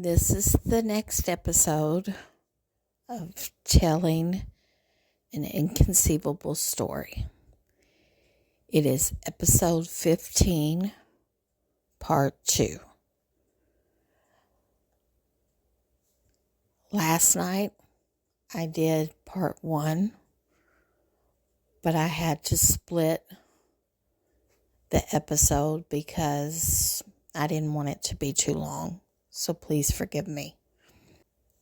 This is the next episode of telling an inconceivable story. It is episode 15, part 2. Last night, I did part 1, but I had to split the episode because I didn't want it to be too long. So please forgive me.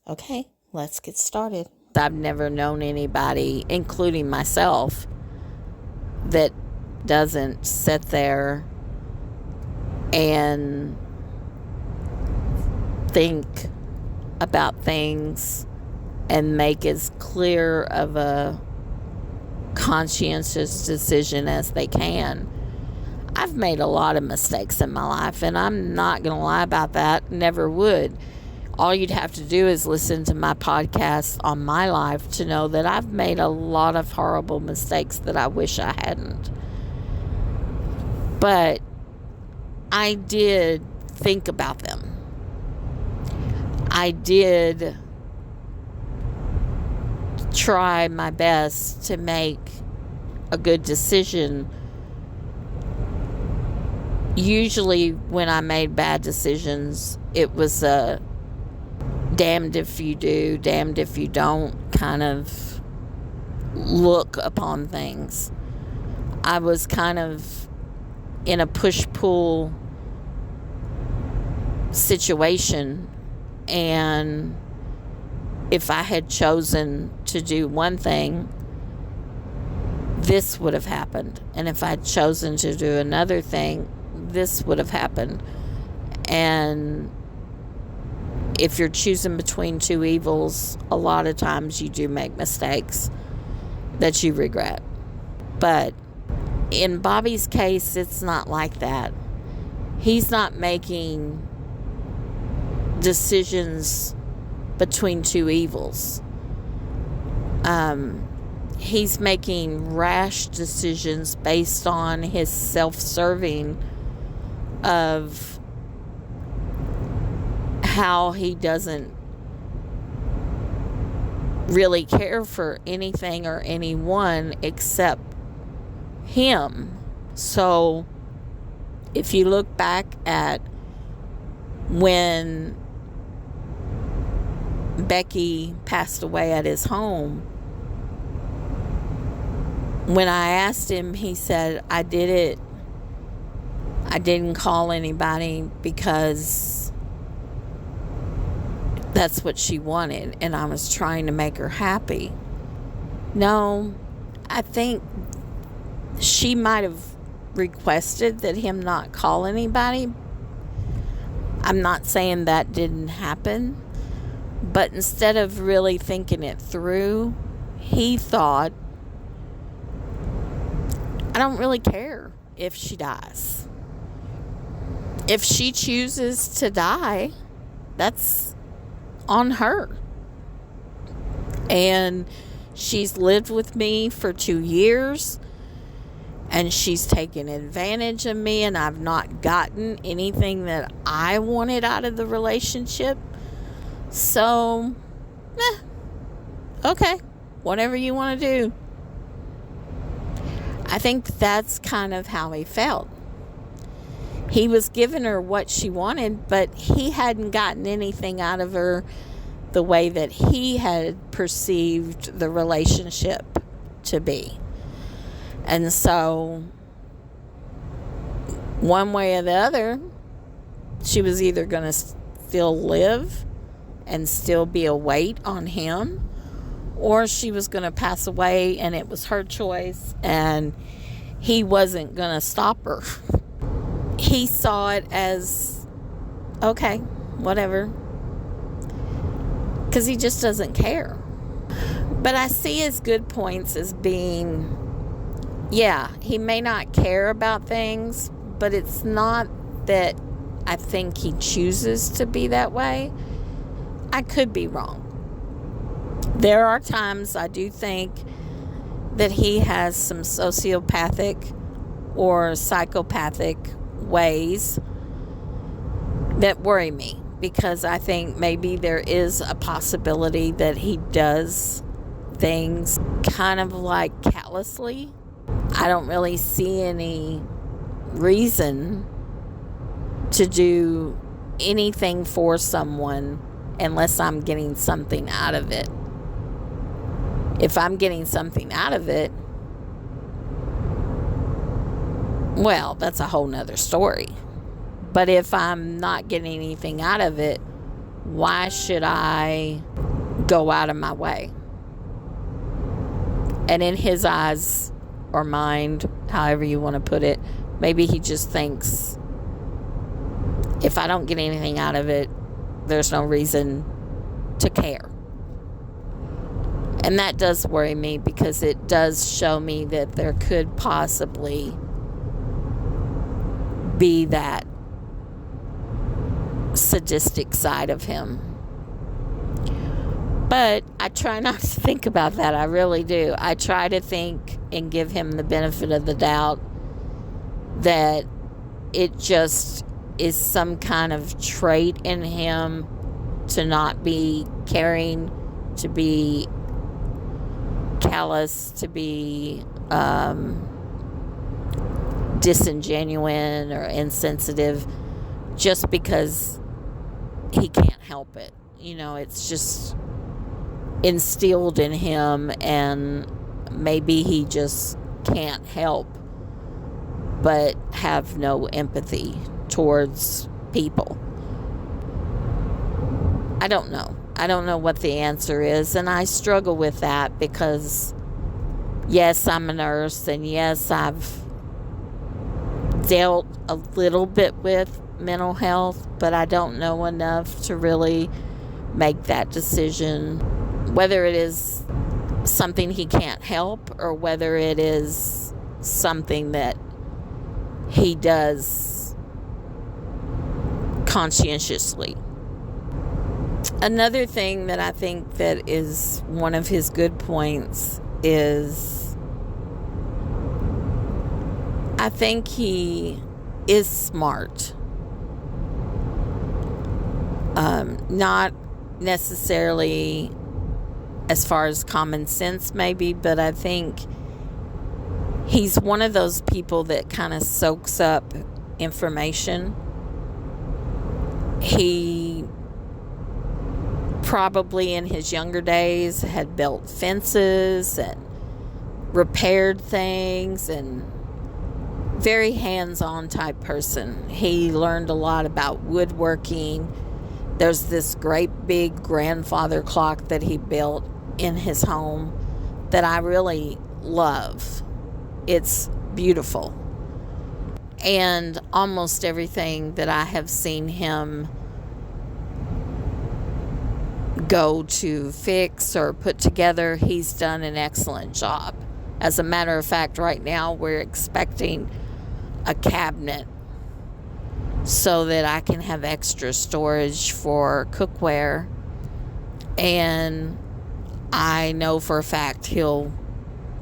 Okay, let's get started. I've never known anybody, including myself, that doesn't sit there and think about things and make as clear of a conscientious decision as they can. I've made a lot of mistakes in my life, and I'm not going to lie about that. Never would. All you'd have to do is listen to my podcast on my life to know that I've made a lot of horrible mistakes that I wish I hadn't. But I did think about them. I did try my best to make a good decision. Usually when I made bad decisions, it was a damned if you do, damned if you don't kind of look upon things. I was kind of in a push-pull situation, and if I had chosen to do one thing, this would have happened. And if I'd chosen to do another thing, this would have happened. And if you're choosing between two evils, a lot of times you do make mistakes that you regret. But in Bobby's case, it's not like that. He's not making decisions between two evils. He's making rash decisions based on his self-serving of how he doesn't really care for anything or anyone except him. So if you look back at when Becky passed away at his home, when I asked him, he said, I did it. I didn't call anybody because that's what she wanted, and I was trying to make her happy. No, I think she might have requested that him not call anybody. I'm not saying that didn't happen, but instead of really thinking it through, he thought, I don't really care if she dies. If she chooses to die, that's on her. And she's lived with me for 2 years, and she's taken advantage of me, and I've not gotten anything that I wanted out of the relationship. So, okay, whatever you want to do. I think that's kind of how he felt. He was giving her what she wanted, but he hadn't gotten anything out of her the way that he had perceived the relationship to be. And so, one way or the other, she was either going to still live and still be a weight on him, or she was going to pass away, and it was her choice, and he wasn't going to stop her. He saw it as, okay, whatever, because he just doesn't care. But I see his good points as being, yeah, he may not care about things, but it's not that I think he chooses to be that way. I could be wrong. There are times I do think that he has some sociopathic or psychopathic ways that worry me. because I think maybe there is a possibility that he does things kind of like callously. I don't really see any reason to do anything for someone unless I'm getting something out of it. If I'm getting something out of it, well, that's a whole nother story. But if I'm not getting anything out of it, why should I go out of my way? And in his eyes or mind, however you want to put it, maybe he just thinks, if I don't get anything out of it, there's no reason to care. And that does worry me, because it does show me that there could possibly be that sadistic side of him. But I try not to think about that. I really do. I try to think and give him the benefit of the doubt that it just is some kind of trait in him to not be caring, to be callous, to be disingenuous or insensitive, just because he can't help it. It's just instilled in him, and maybe he just can't help but have no empathy towards people. I don't know. I don't know what the answer is, and I struggle with that because, yes, I'm a nurse, and yes, I've dealt a little bit with mental health, but I don't know enough to really make that decision, whether it is something he can't help or whether it is something that he does conscientiously. Another thing that I think that is one of his good points is I think he is smart. Not necessarily as far as common sense maybe, but I think he's one of those people that kind of soaks up information. He probably in his younger days had built fences and repaired things, and very hands-on type person. He learned a lot about woodworking. There's this great big grandfather clock that he built in his home that I really love. It's beautiful. And almost everything that I have seen him go to fix or put together, he's done an excellent job. As a matter of fact, right now we're expecting a cabinet so that I can have extra storage for cookware, and I know for a fact he'll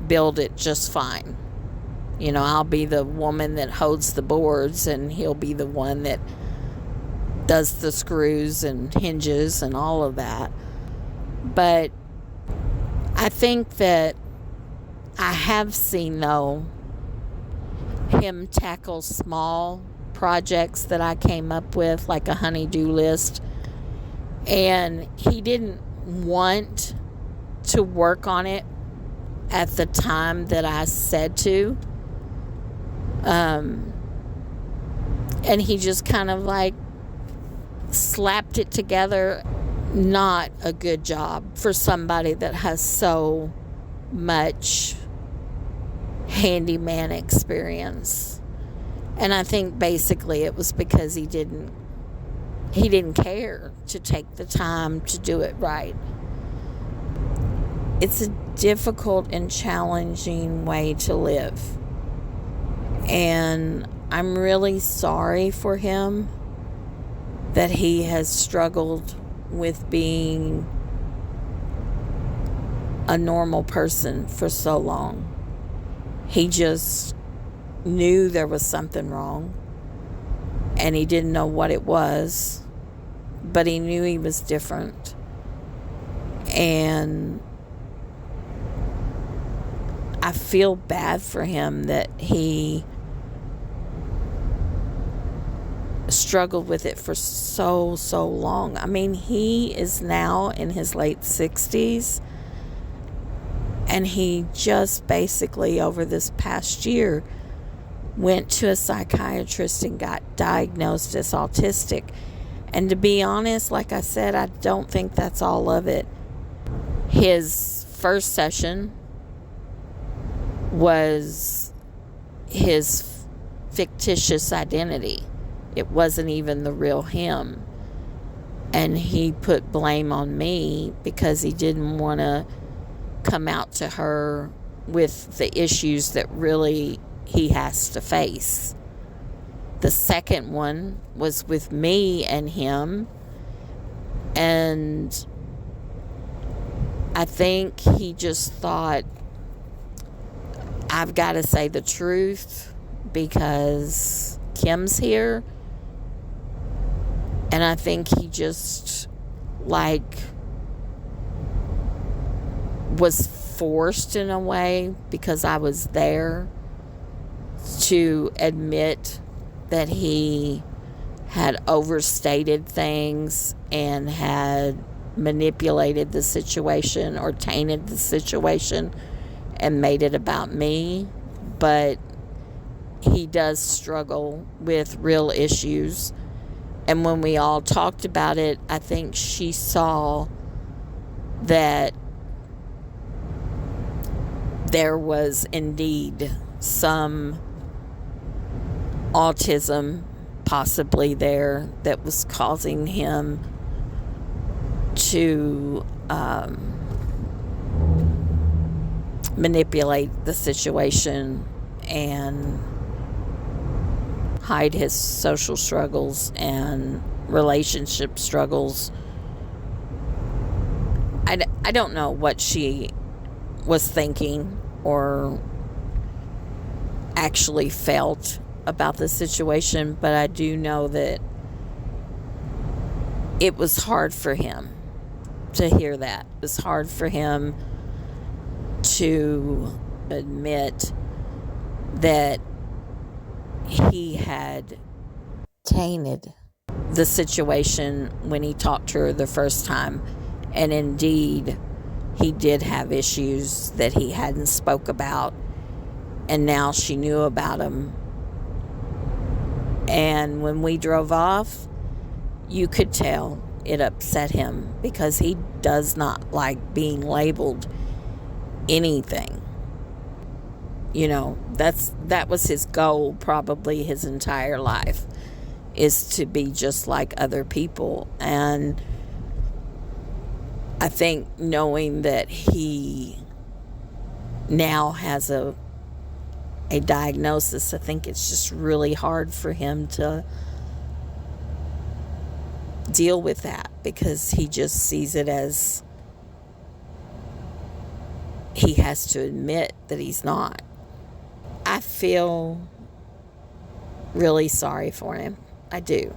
build it just fine. I'll be the woman that holds the boards, and he'll be the one that does the screws and hinges and all of that. But I think that I have seen, though, him tackle small projects that I came up with, like a honey-do list, and he didn't want to work on it at the time that I said to. And he just kind of like slapped it together. Not a good job for somebody that has so much handyman experience. And I think basically it was because he didn't care to take the time to do it right. It's a difficult and challenging way to live. And I'm really sorry for him that he has struggled with being a normal person for so long. He just knew there was something wrong, and he didn't know what it was, but he knew he was different. And I feel bad for him that he struggled with it for so long. I mean, he is now in his late 60s, and he just basically over this past year went to a psychiatrist and got diagnosed as autistic. And to be honest, like I said, I don't think that's all of it. His first session was his fictitious identity. It wasn't even the real him. And he put blame on me because he didn't want to come out to her with the issues that really he has to face. The second one was with me and him. And I think he just thought, I've got to say the truth because Kim's here. And I think he just, was forced in a way, because I was there, to admit that he had overstated things and had manipulated the situation or tainted the situation and made it about me. But he does struggle with real issues. And when we all talked about it, I think she saw that there was indeed some autism possibly there that was causing him to manipulate the situation and hide his social struggles and relationship struggles. I don't know what she was thinking or actually felt about the situation, but I do know that it was hard for him to hear that. It was hard for him to admit that he had tainted the situation when he talked to her the first time. And indeed, he did have issues that he hadn't spoke about, and now she knew about them. And when we drove off, you could tell it upset him, because he does not like being labeled anything. You know, that was his goal probably his entire life, is to be just like other people. And I think knowing that he now has a diagnosis, I think it's just really hard for him to deal with that, because he just sees it as he has to admit that he's not. I feel really sorry for him. I do.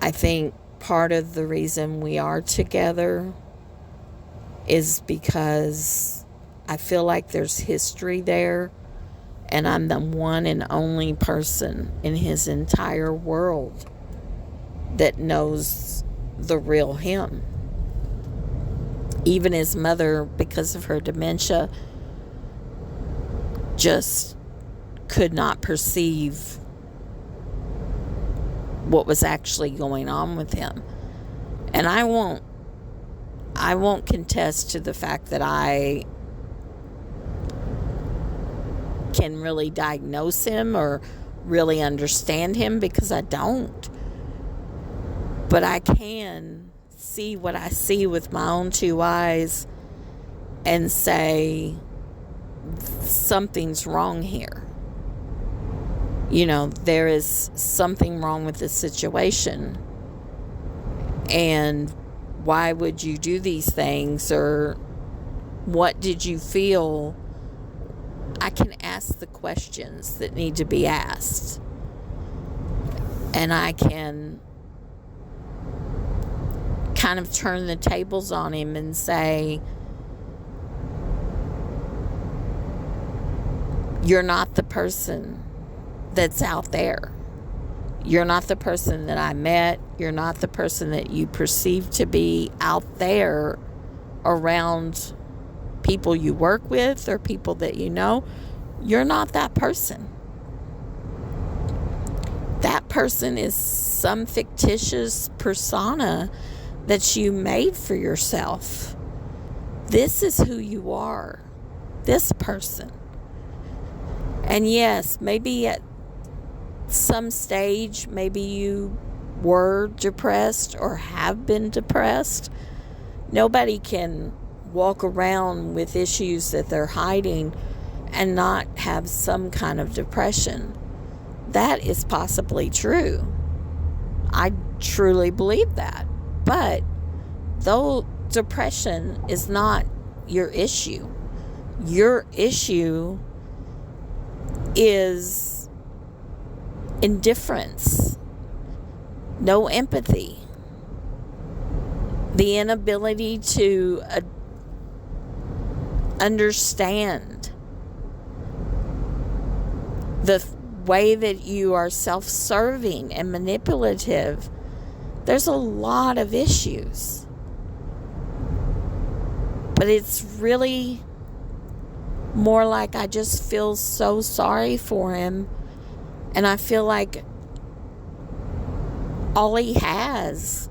I think part of the reason we are together is because I feel like there's history there, and I'm the one and only person in his entire world that knows the real him. Even his mother, because of her dementia, just could not perceive what was actually going on with him. And I won't contest to the fact that I can really diagnose him or really understand him, because I don't. But I can see what I see with my own two eyes and say, something's wrong here. You know, there is something wrong with this situation. And why would you do these things? Or what did you feel? I can ask the questions that need to be asked. And I can kind of turn the tables on him and say, you're not the person that's out there. You're not the person that I met. You're not the person that you perceive to be out there around people you work with or people that you know. You're not that person. That person is some fictitious persona that you made for yourself. This is who you are. This person. And yes, maybe at some stage, maybe you were depressed or have been depressed. Nobody can walk around with issues that they're hiding and not have some kind of depression. That is possibly true. I truly believe that. But though depression is not your issue is indifference, no empathy, the inability to understand the way that you are self-serving and manipulative. There's a lot of issues. But it's really more like I just feel so sorry for him. And I feel like all he has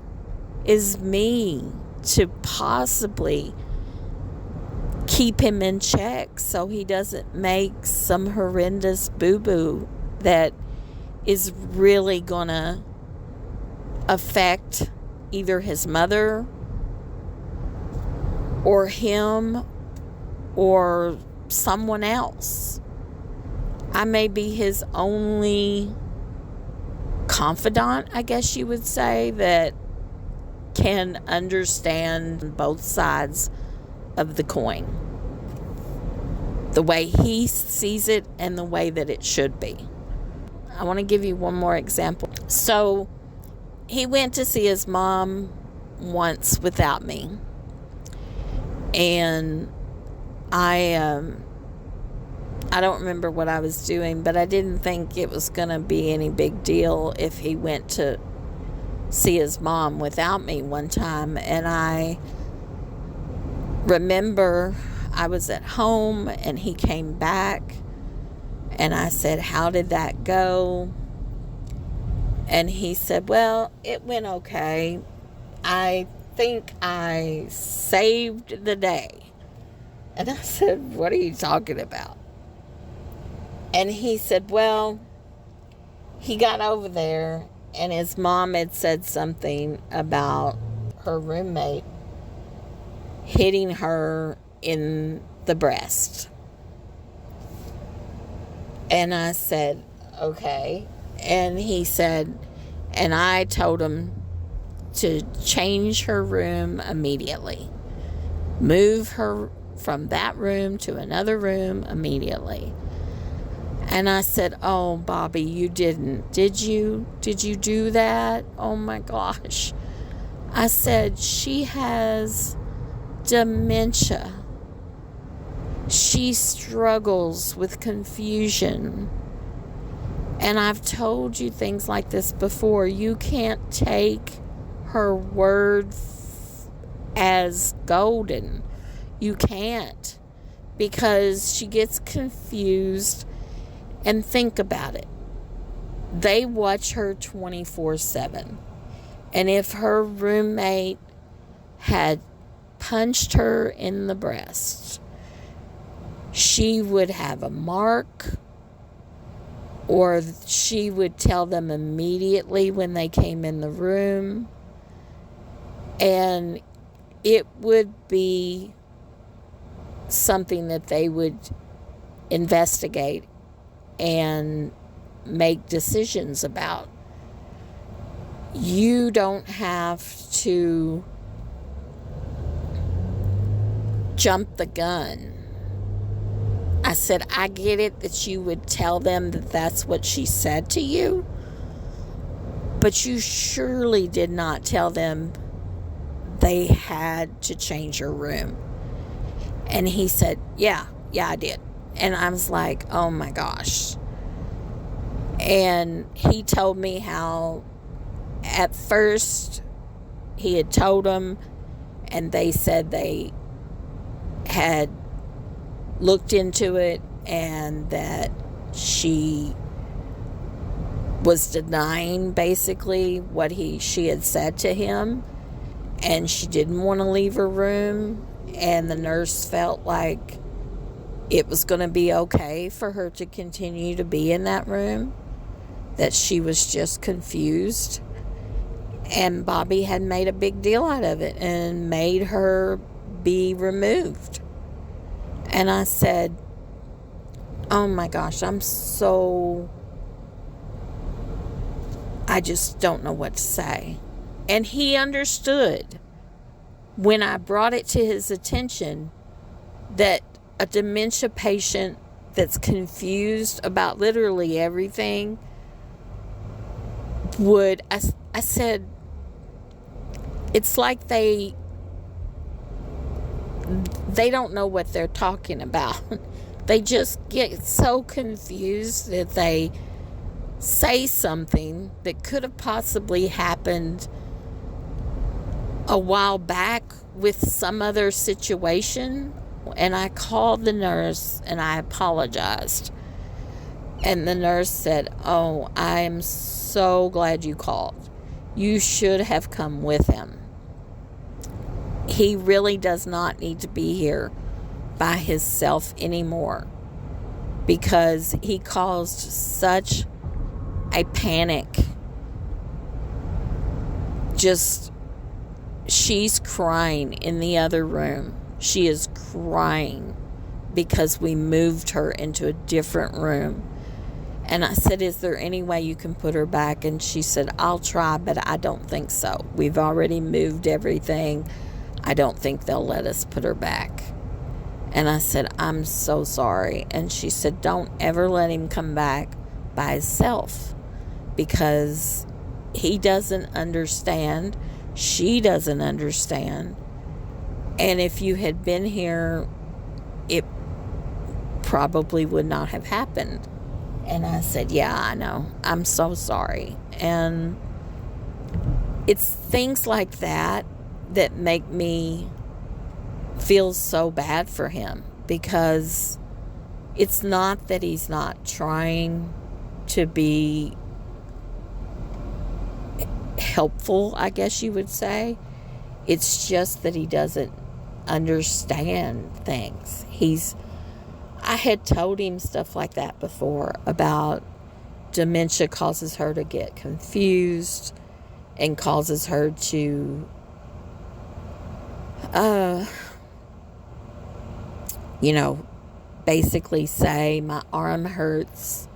is me to possibly keep him in check so he doesn't make some horrendous boo-boo that is really gonna affect either his mother or him or someone else. I may be his only confidant, I guess you would say, that can understand both sides of the coin. The way he sees it and the way that it should be. I want to give you one more example. So, he went to see his mom once without me. And I don't remember what I was doing, but I didn't think it was going to be any big deal if he went to see his mom without me one time. And I remember I was at home and he came back and I said, "How did that go?" And he said, "Well, it went okay. I think I saved the day." And I said, "What are you talking about?" And he said, "Well, he got over there and his mom had said something about her roommate hitting her in the breast." And I said, "Okay." And he said, and I told him to change her room immediately. Move her from that room to another room immediately. And I said, "Oh, Bobby, you didn't. Did you? Did you do that? Oh my gosh." I said, "She has dementia. She struggles with confusion. And I've told you things like this before. You can't take her word as golden. You can't. Because she gets confused. And think about it. They watch her 24/7. And if her roommate had punched her in the breast, she would have a mark, or she would tell them immediately when they came in the room. And it would be something that they would investigate and make decisions about. You don't have to jump the gun. I said, I get it that you would tell them that that's what she said to you, but you surely did not tell them they had to change her room. And he said, yeah, I did. And I was like, oh my gosh. And he told me how at first he had told them, and they said they had looked into it and that she was denying basically what she had said to him, and she didn't want to leave her room, and the nurse felt like it was going to be okay for her to continue to be in that room, that she was just confused. And Bobby had made a big deal out of it and made her be removed. And I said, oh my gosh, I just don't know what to say. And he understood when I brought it to his attention that a dementia patient that's confused about literally everything I said, it's like they don't know what they're talking about. They just get so confused that they say something that could have possibly happened a while back with some other situation. And I called the nurse and I apologized. And the nurse said, oh, I'm so glad you called. You should have come with him. He really does not need to be here by himself anymore, because he caused such a panic. Just, she's crying in the other room. She is crying because we moved her into a different room. And I said, is there any way you can put her back? And she said, I'll try, but I don't think so. We've already moved everything. I don't think they'll let us put her back. And I said, I'm so sorry. And she said, don't ever let him come back by himself, because he doesn't understand. She doesn't understand. And if you had been here, it probably would not have happened. And I said, yeah, I know. I'm so sorry. And it's things like that that make me feel so bad for him, because it's not that he's not trying to be helpful, I guess you would say. It's just that he doesn't understand things. I had told him stuff like that before about dementia causes her to get confused and causes her to basically say, my arm hurts,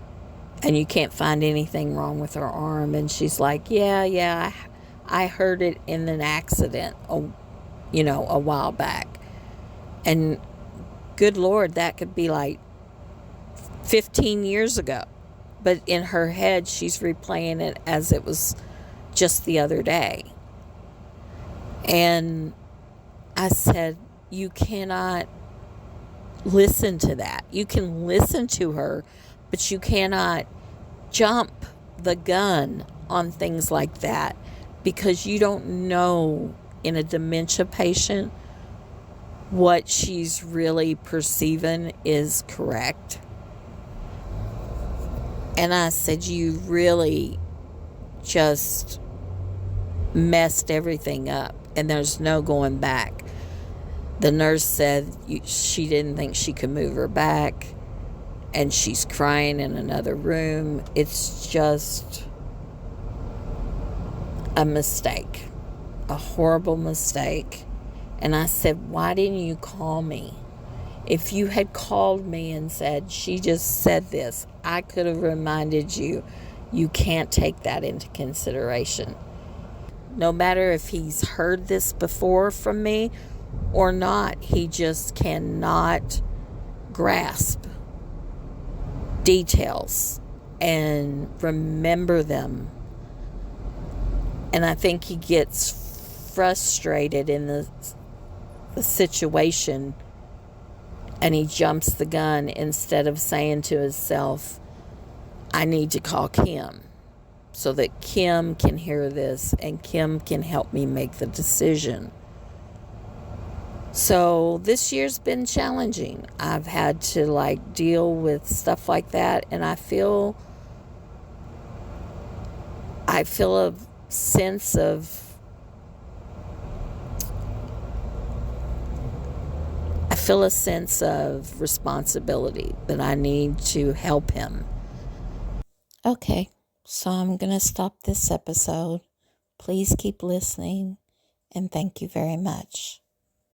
and you can't find anything wrong with her arm. And she's like, yeah, I heard it in an accident, a while back. And good Lord, that could be like 15 years ago. But in her head, she's replaying it as it was just the other day. And I said, you cannot listen to that. You can listen to her, but you cannot jump the gun on things like that, because you don't know in a dementia patient what she's really perceiving is correct. And I said, you really just messed everything up, and there's no going back. The nurse said she didn't think she could move her back, and she's crying in another room. It's just a mistake, a horrible mistake. And I said, why didn't you call me? If you had called me and said, she just said this, I could have reminded you, you can't take that into consideration. No matter if he's heard this before from me or not, he just cannot grasp details and remember them. And I think he gets frustrated in the situation and he jumps the gun instead of saying to himself, I need to call Kim so that Kim can hear this and Kim can help me make the decision. So this year's been challenging. I've had to deal with stuff like that, and I feel a sense of responsibility that I need to help him. Okay, so I'm going to stop this episode. Please keep listening, and thank you very much.